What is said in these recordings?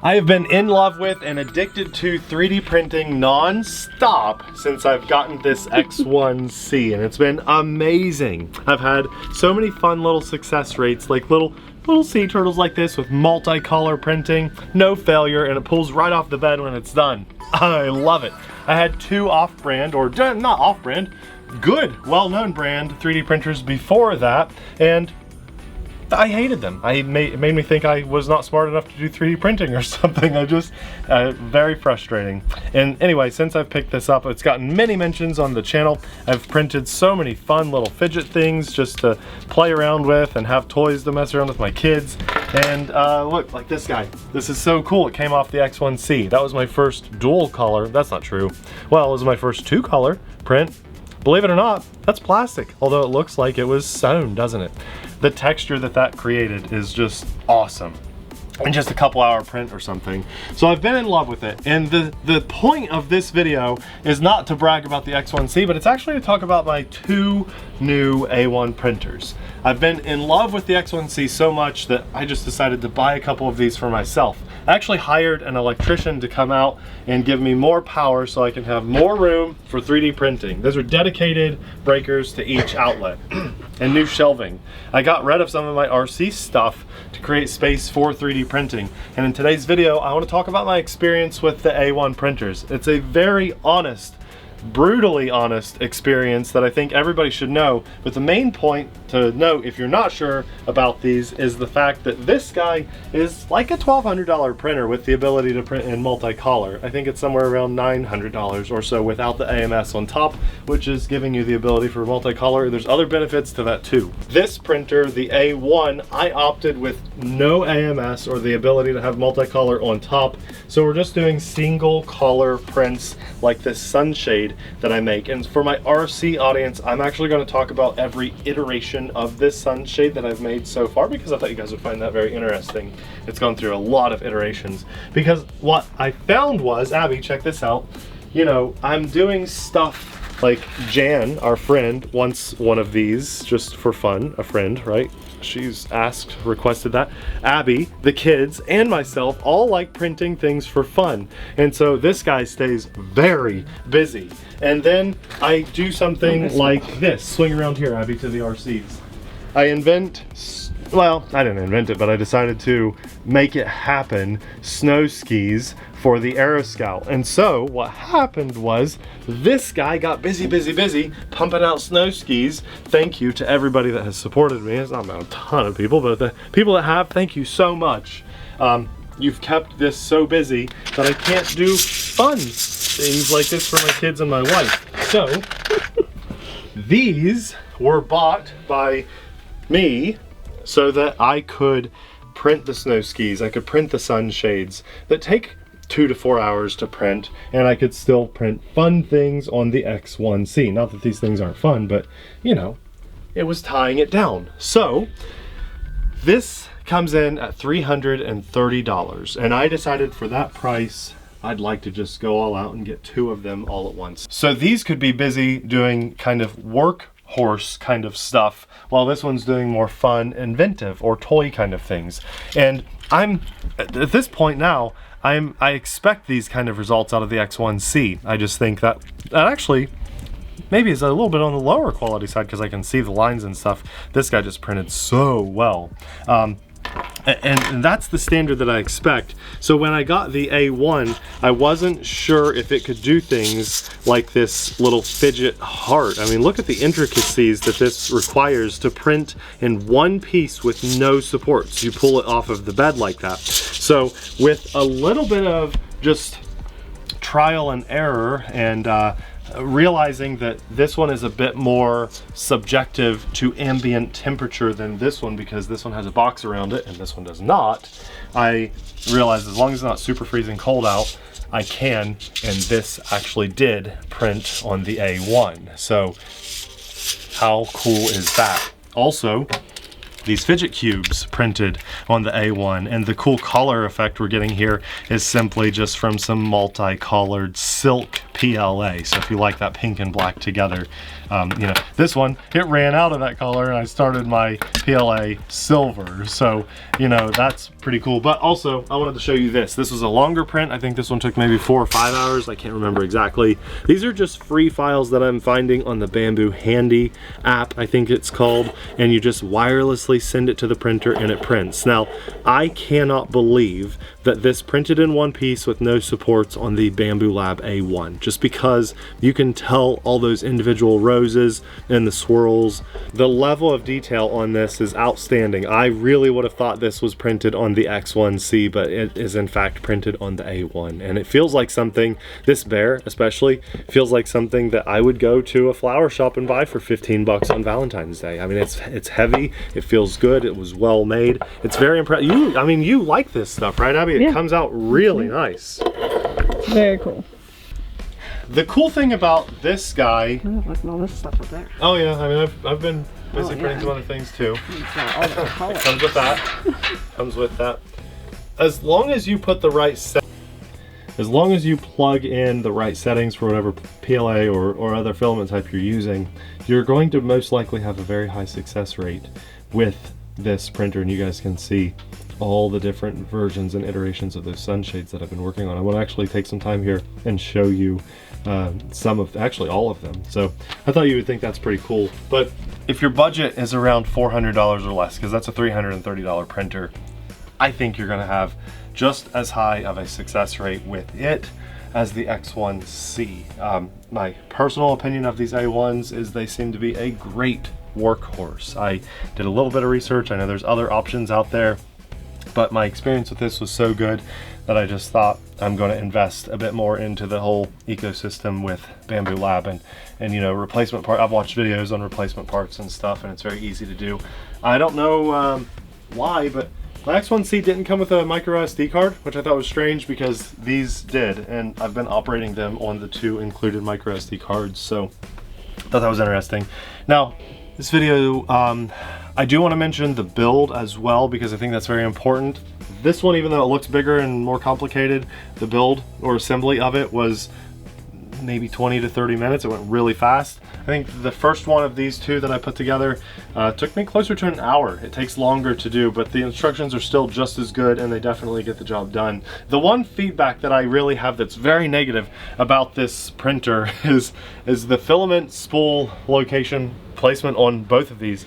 I have been in love with and addicted to 3D printing non-stop since I've gotten this X1C, and it's been amazing. I've had so many fun little success rates, like little sea turtles like this with multicolor printing, no failure, and it pulls right off the bed when it's done. I love it. I had two off-brand, or not off-brand, good, well-known brand 3D printers before that, and I hated them. It made me think I was not smart enough to do 3D printing or something. Very frustrating. And anyway, since I've picked this up, it's gotten many mentions on the channel. I've printed so many fun little fidget things just to play around with and have toys to mess around with my kids. And look, like this guy. This is so cool. It came off the X1C. That was my first dual color. That's not true. Well, it was my first two color print. Believe it or not, that's plastic, although it looks like it was sewn, doesn't it? The texture that created is just awesome. In just a couple hour print or something. So I've been in love with it. And the point of this video is not to brag about the X1C, but it's actually to talk about my two new A1 printers. I've been in love with the X1C so much that I just decided to buy a couple of these for myself. I actually hired an electrician to come out and give me more power so I can have more room for 3D printing. Those are dedicated breakers to each outlet and new shelving. I got rid of some of my RC stuff to create space for 3D printing. And in today's video, I want to talk about my experience with the A1 printers. It's a very honest, brutally honest experience that I think everybody should know. But the main point to note, if you're not sure about these, is the fact that this guy is like a $1,200 printer with the ability to print in multicolor. I think it's somewhere around $900 or so without the AMS on top, which is giving you the ability for multicolor. There's other benefits to that too. This printer, the A1, I opted with no AMS or the ability to have multicolor on top. So we're just doing single color prints like this sunshade that I make. And for my RC audience, I'm actually going to talk about every iteration of this sunshade that I've made so far, because I thought you guys would find that very interesting. It's gone through a lot of iterations, because what I found was, Abby, check this out, you know, I'm doing stuff like Jan, our friend, wants one of these just for fun. A friend, right? She's requested that. Abby, the kids, and myself all like printing things for fun. And so this guy stays very busy. And then I do something like this. Swing around here, Abby, to the RCs. I didn't invent it, but I decided to make it happen. Snow skis for the Aeroscout. And so what happened was this guy got busy pumping out snow skis. Thank you to everybody that has supported me. It's not a ton of people, but the people that have, thank you so much. You've kept this so busy that I can't do fun things like this for my kids and my wife. So these were bought by me so that I could print the snow skis. I could print the sunshades that take 2 to 4 hours to print, and I could still print fun things on the X1C. Not that these things aren't fun, but you know, it was tying it down. So this comes in at $330, and I decided for that price I'd like to just go all out and get two of them all at once. So these could be busy doing kind of workhorse kind of stuff, while this one's doing more fun, inventive, or toy kind of things. And I'm at this point now, I expect these kind of results out of the X1C. I just think that actually maybe is a little bit on the lower quality side, because I can see the lines and stuff. This guy just printed so well. And that's the standard that I expect. So when I got the A1, I wasn't sure if it could do things like this little fidget heart. I mean, look at the intricacies that this requires to print in one piece with no supports. You pull it off of the bed like that. So with a little bit of just trial and error and realizing that this one is a bit more subjective to ambient temperature than this one, because this one has a box around it and this one does not, I realized as long as it's not super freezing cold out, I can, and this actually did print on the A1. So how cool is that? Also, these fidget cubes printed on the A1, and the cool color effect we're getting here is simply just from some multicolored silk PLA. So if you like that pink and black together, you know, this one, it ran out of that color and I started my PLA silver. So, you know, that's pretty cool. But also, I wanted to show you this. This was a longer print. I think this one took maybe 4 or 5 hours. I can't remember exactly. These are just free files that I'm finding on the Bambu Handy app, I think it's called, and you just wirelessly send it to the printer and it prints. Now, I cannot believe that this printed in one piece with no supports on the Bambu Lab A1, just because you can tell all those individual roses and the swirls. The level of detail on this is outstanding. I really would have thought this was printed on the X1C, but it is in fact printed on the A1, and it feels like something, this bear especially, feels like something that I would go to a flower shop and buy for 15 bucks on Valentine's Day. I mean, it's heavy, it feels good, it was well made, it's very impressive. I mean, you like this stuff, right, Abby? It comes out really nice. Very cool. The cool thing about this guy... Look at all this stuff up there. Oh yeah, I mean, I've been busy printing some other things too. It comes with that. Comes with that. As long as you put the right as long as you plug in the right settings for whatever PLA or other filament type you're using, you're going to most likely have a very high success rate with this printer, and you guys can see all the different versions and iterations of those sunshades that I've been working on. I want to actually take some time here and show you actually all of them. So I thought you would think that's pretty cool. But if your budget is around $400 or less, because that's a $330 printer, I think you're going to have just as high of a success rate with it as the X1C. My personal opinion of these A1s is they seem to be a great workhorse. I did a little bit of research. I know there's other options out there, but my experience with this was so good that I just thought I'm going to invest a bit more into the whole ecosystem with Bambu Lab and you know, replacement part. I've watched videos on replacement parts and stuff, and it's very easy to do. I don't know why, but my X1C didn't come with a micro SD card, which I thought was strange because these did, and I've been operating them on the 2 included micro SD cards, so I thought that was interesting. Now, this video, I do want to mention the build as well, because I think that's very important. This one, even though it looks bigger and more complicated, the build or assembly of it was maybe 20 to 30 minutes. It went really fast. I think the first one of these 2 that I put together took me closer to an hour. It takes longer to do, but the instructions are still just as good and they definitely get the job done. The one feedback that I really have that's very negative about this printer is the filament spool location placement on both of these.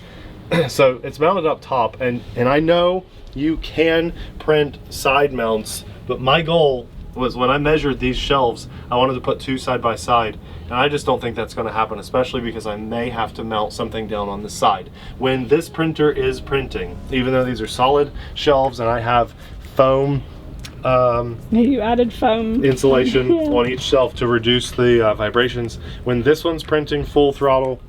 So it's mounted up top, and I know you can print side mounts, but my goal was, when I measured these shelves, I wanted to put 2 side by side, and I just don't think that's going to happen, especially because I may have to mount something down on the side. When this printer is printing, even though these are solid shelves and I have foam you added foam insulation on each shelf to reduce the vibrations, when this one's printing full throttle,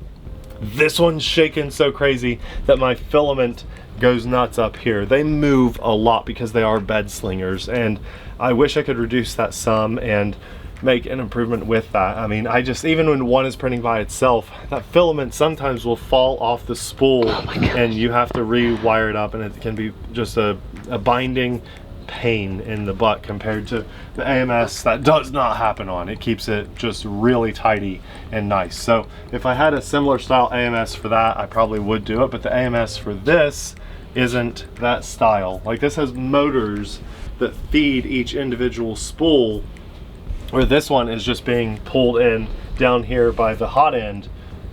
this one's shaking so crazy that my filament goes nuts up here. They move a lot because they are bed slingers, and I wish I could reduce that some and make an improvement with that. I mean, even when one is printing by itself, that filament sometimes will fall off the spool and you have to rewire it up, and it can be just a binding pain in the butt compared to the AMS. That does not happen on. It keeps it just really tidy and nice. So if I had a similar style AMS for that, I probably would do it, but the AMS for this isn't that style. Like, this has motors that feed each individual spool, where this one is just being pulled in down here by the hot end,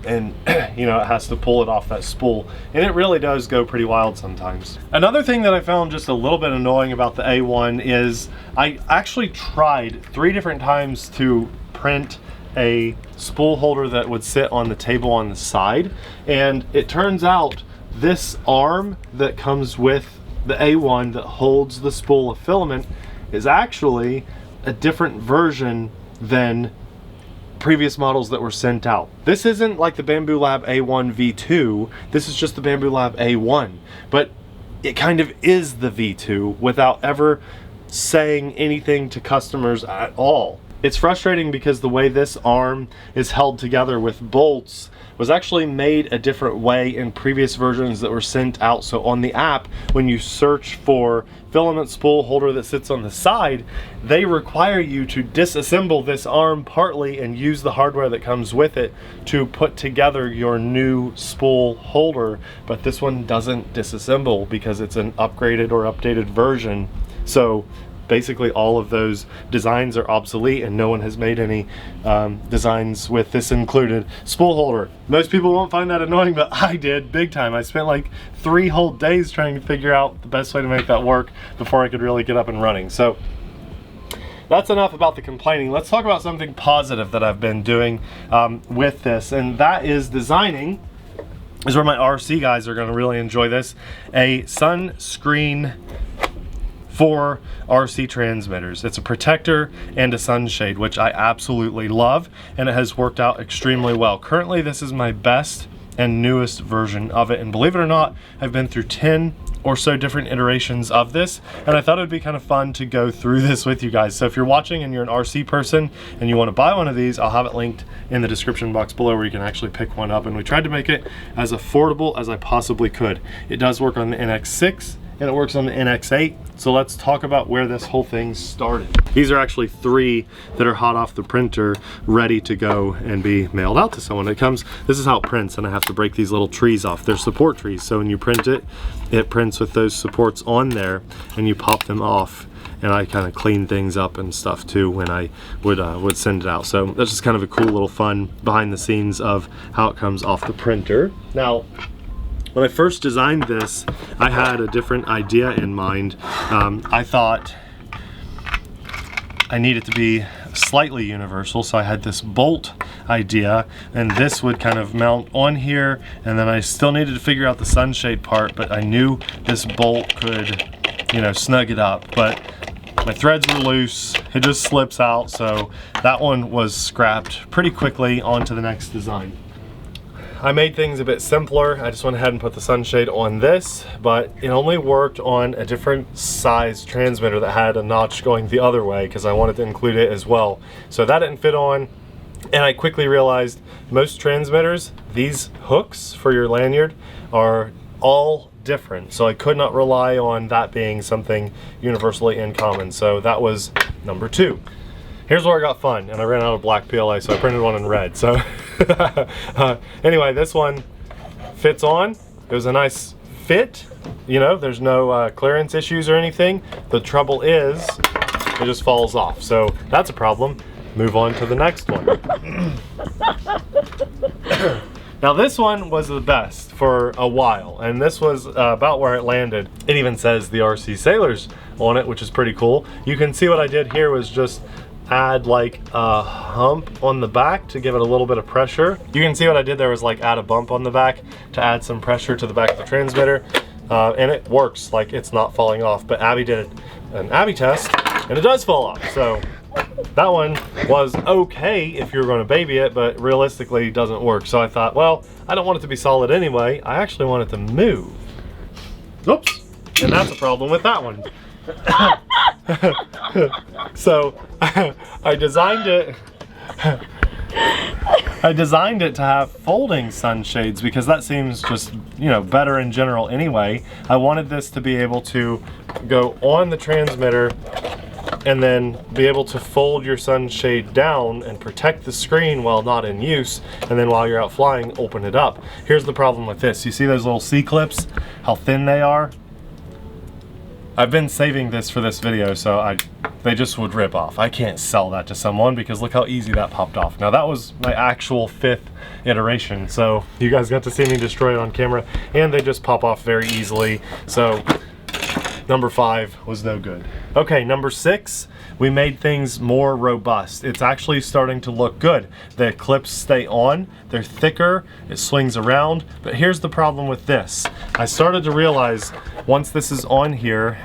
and you know, it has to pull it off that spool, and it really does go pretty wild sometimes. Another thing that I found just a little bit annoying about the A1 is I actually tried 3 different times to print a spool holder that would sit on the table on the side, and it turns out this arm that comes with the A1 that holds the spool of filament is actually a different version than previous models that were sent out. This isn't like the Bambu Lab A1 V2, this is just the Bambu Lab A1, but it kind of is the V2 without ever saying anything to customers at all. It's frustrating because the way this arm is held together with bolts was actually made a different way in previous versions that were sent out. So on the app, when you search for filament spool holder that sits on the side, they require you to disassemble this arm partly and use the hardware that comes with it to put together your new spool holder. But this one doesn't disassemble because it's an upgraded or updated version. So basically all of those designs are obsolete, and no one has made any designs with this included spool holder. Most people won't find that annoying, but I did big time. I spent like 3 whole days trying to figure out the best way to make that work before I could really get up and running. So that's enough about the complaining. Let's talk about something positive that I've been doing with this, and that is designing. This is where my RC guys are going to really enjoy this. A sunscreen for RC transmitters. It's a protector and a sunshade, which I absolutely love, and it has worked out extremely well. Currently, this is my best and newest version of it, and believe it or not, I've been through 10 or so different iterations of this, and I thought it'd be kind of fun to go through this with you guys. So if you're watching and you're an RC person and you want to buy one of these, I'll have it linked in the description box below where you can actually pick one up, and we tried to make it as affordable as I possibly could. It does work on the NX6 and it works on the NX8. So let's talk about where this whole thing started. These are actually 3 that are hot off the printer, ready to go and be mailed out to someone. This is how it prints, and I have to break these little trees off. They're support trees, so when you print it, it prints with those supports on there, and you pop them off. And I kind of clean things up and stuff too when I would send it out. So that's just kind of a cool little fun behind the scenes of how it comes off the printer. Now, when I first designed this, I had a different idea in mind. I thought I needed to be slightly universal, so I had this bolt idea, and this would kind of mount on here, and then I still needed to figure out the sunshade part, but I knew this bolt could, you know, snug it up. But my threads were loose, it just slips out, so that one was scrapped pretty quickly. On to the next design. I made things a bit simpler. I just went ahead and put the sunshade on this, but it only worked on a different size transmitter that had a notch going the other way because I wanted to include it as well. So that didn't fit on, and I quickly realized most transmitters, these hooks for your lanyard are all different. So I could not rely on that being something universally in common. So that was number 2. Here's where it got fun, and I ran out of black PLA, so I printed one in red. So anyway, this one fits on. It was a nice fit. You know, there's no clearance issues or anything. The trouble is, it just falls off. So that's a problem. Move on to the next one. Now this one was the best for a while, and this was about where it landed. It even says TheRcSaylors on it, which is pretty cool. You can see what I did here was just add like a hump on the back to give it a little bit of pressure. You can see what I did there was like add a bump on the back to add some pressure to the back of the transmitter, and it works, like it's not falling off. But Abby did an Abby test and it does fall off, so that one was okay if you were going to baby it, but realistically it doesn't work. So I thought, well, I don't want it to be solid anyway, I actually want it to move. Oops, and that's a problem with that one. So I designed it to have folding sunshades because that seems just, you know, better in general anyway. I wanted this to be able to go on the transmitter and then be able to fold your sunshade down and protect the screen while not in use, and then while you're out flying, open it up. Here's the problem with this. You see those little C-clips, how thin they are? I've been saving this for this video, so they just would rip off. I can't sell that to someone because look how easy that popped off. Now that was my actual 5th iteration, so you guys got to see me destroy it on camera, and they just pop off very easily. So number 5 was no good. Okay, number 6, we made things more robust. It's actually starting to look good. The clips stay on, they're thicker, it swings around, but here's the problem with this. I started to realize once this is on here,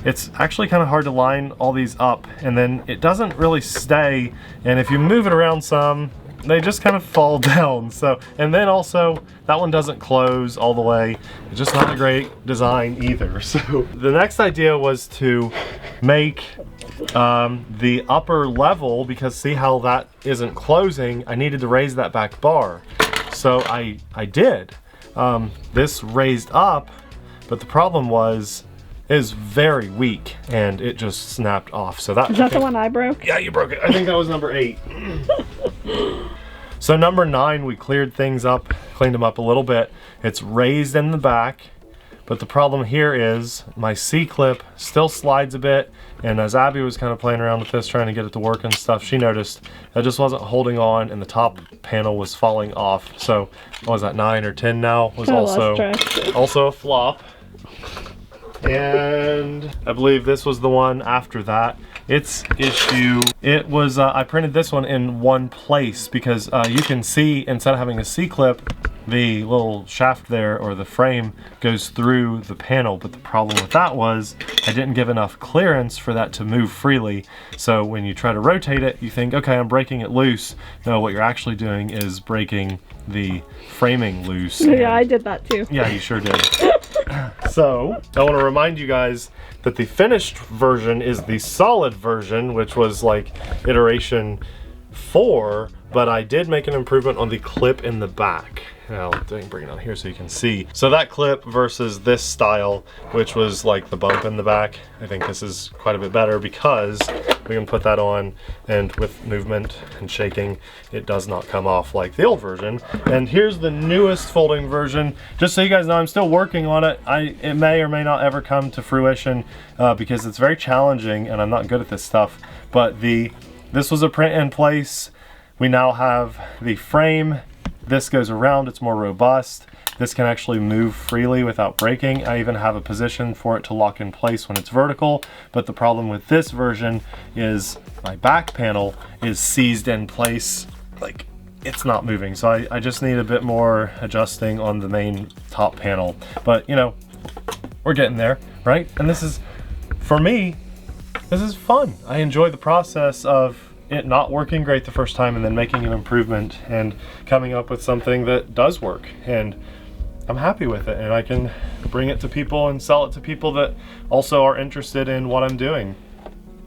it's actually kind of hard to line all these up, and then it doesn't really stay, and if you move it around some, they just kind of fall down. So, and then also that one doesn't close all the way. It's just not a great design either. So the next idea was to make the upper level, because see how that isn't closing, I needed to raise that back bar. so I did. This raised up, but the problem was is very weak and it just snapped off. So that is that the one I broke? Yeah, you broke it. I think that was number 8. So number 9, we cleared things up, cleaned them up a little bit. It's raised in the back, but the problem here is my C-clip still slides a bit, and as Abby was kind of playing around with this, trying to get it to work and stuff, she noticed it just wasn't holding on and the top panel was falling off. So what was that, 9 or 10 now? Was also a flop. And I believe this was the one after that. Its issue, it was, I printed this one in one place because you can see, instead of having a C-clip, the little shaft there, or the frame, goes through the panel. But the problem with that was I didn't give enough clearance for that to move freely. So when you try to rotate it, you think, okay, I'm breaking it loose. No, what you're actually doing is breaking the framing loose. Yeah, I did that too. Yeah, you sure did. So I want to remind you guys that the finished version is the solid version, which was like iteration 4, but I did make an improvement on the clip in the back. I'll bring it on here so you can see. So that clip versus this style, which was like the bump in the back, I think this is quite a bit better because we can put that on, and with movement and shaking, it does not come off like the old version. And here's the newest folding version. Just so you guys know, I'm still working on it. It may or may not ever come to fruition because it's very challenging and I'm not good at this stuff. But this was a print in place. We now have the frame. This goes around, it's more robust. This can actually move freely without breaking. I even have a position for it to lock in place when it's vertical. But the problem with this version is my back panel is seized in place, like it's not moving. So I just need a bit more adjusting on the main top panel. But you know, we're getting there, right? And this is, for me, this is fun. I enjoy the process of it not working great the first time and then making an improvement and coming up with something that does work, and I'm happy with it, and I can bring it to people and sell it to people that also are interested in what I'm doing.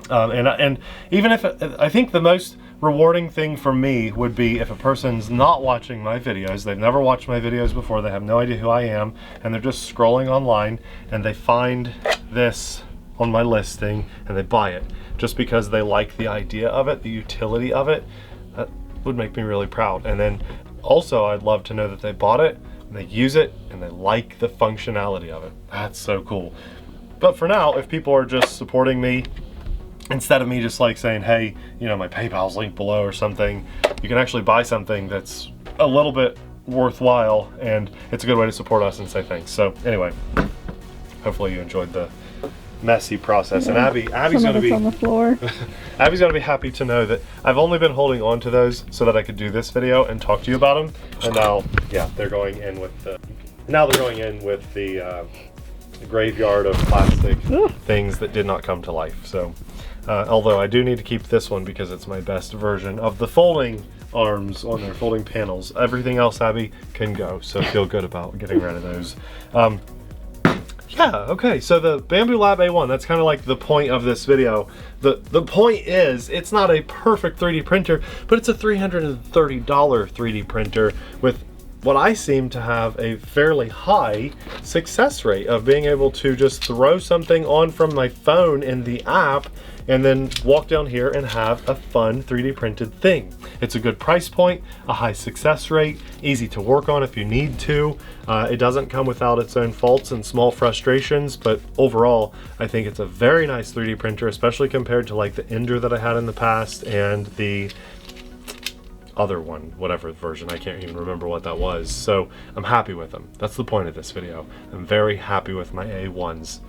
And even if I think the most rewarding thing for me would be if a person's not watching my videos, they've never watched my videos before, they have no idea who I am, and they're just scrolling online and they find this on my listing and they buy it just because they like the idea of it, the utility of it. That would make me really proud. And then also I'd love to know that they bought it and they use it and they like the functionality of it. That's so cool. But for now, if people are just supporting me, instead of me just like saying, hey, you know, my PayPal's linked below or something, you can actually buy something that's a little bit worthwhile, and it's a good way to support us and say thanks. So anyway, hopefully you enjoyed the messy process. And Abby's gonna be on the floor. Abby's gonna be happy to know that I've only been holding on to those so that I could do this video and talk to you about them. And now, yeah, they're going in with the graveyard of plastic things that did not come to life. So although I do need to keep this one because it's my best version of the folding arms on their folding panels. Everything else, Abby, can go, so feel good about getting rid of those. Yeah, okay, so the Bambu Lab A1, that's kind of like the point of this video. The point is, it's not a perfect 3D printer, but it's a $330 3D printer with what I seem to have a fairly high success rate of being able to just throw something on from my phone in the app and then walk down here and have a fun 3D printed thing. It's a good price point, a high success rate, easy to work on if you need to. It doesn't come without its own faults and small frustrations, but overall, I think it's a very nice 3D printer, especially compared to like the Ender that I had in the past and the other one, whatever version, I can't even remember what that was. So I'm happy with them. That's the point of this video. I'm very happy with my A1s.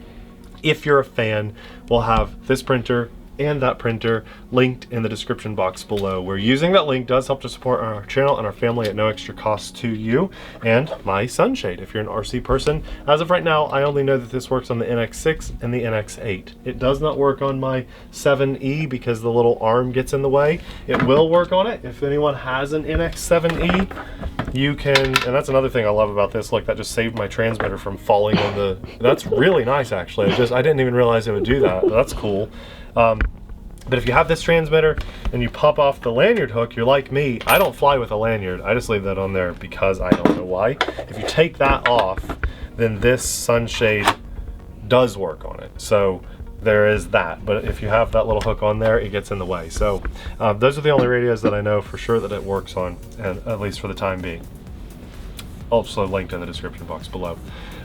If you're a fan, we'll have this printer and that printer linked in the description box below, where using that link does help to support our channel and our family at no extra cost to you. And my sunshade, if you're an RC person. As of right now, I only know that this works on the NX6 and the NX8. It does not work on my 7E because the little arm gets in the way. It will work on it. If anyone has an NX7E, you can, and that's another thing I love about this. Look, that just saved my transmitter from falling on the, that's really nice actually. I didn't even realize it would do that. That's cool. But if you have this transmitter and you pop off the lanyard hook, you're like me. I don't fly with a lanyard. I just leave that on there because I don't know why. If you take that off, then this sunshade does work on it. So there is that. But if you have that little hook on there, it gets in the way. So those are the only radios that I know for sure that it works on, and at least for the time being. Also linked in the description box below.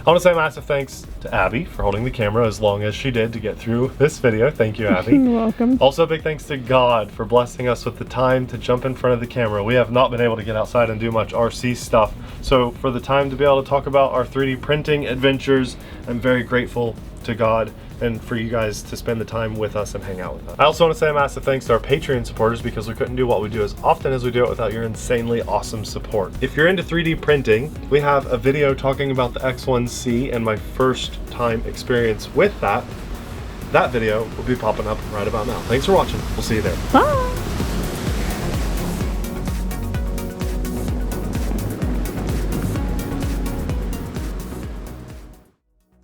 I want to say a massive thanks to Abby for holding the camera as long as she did to get through this video. Thank you, Abby. You're welcome. Also, a big thanks to God for blessing us with the time to jump in front of the camera. We have not been able to get outside and do much RC stuff. So for the time to be able to talk about our 3D printing adventures, I'm very grateful to God and for you guys to spend the time with us and hang out with us. I also want to say a massive thanks to our Patreon supporters because we couldn't do what we do as often as we do it without your insanely awesome support. If you're into 3D printing, we have a video talking about the X1C and my first time experience with that. That video will be popping up right about now. Thanks for watching. We'll see you there. Bye.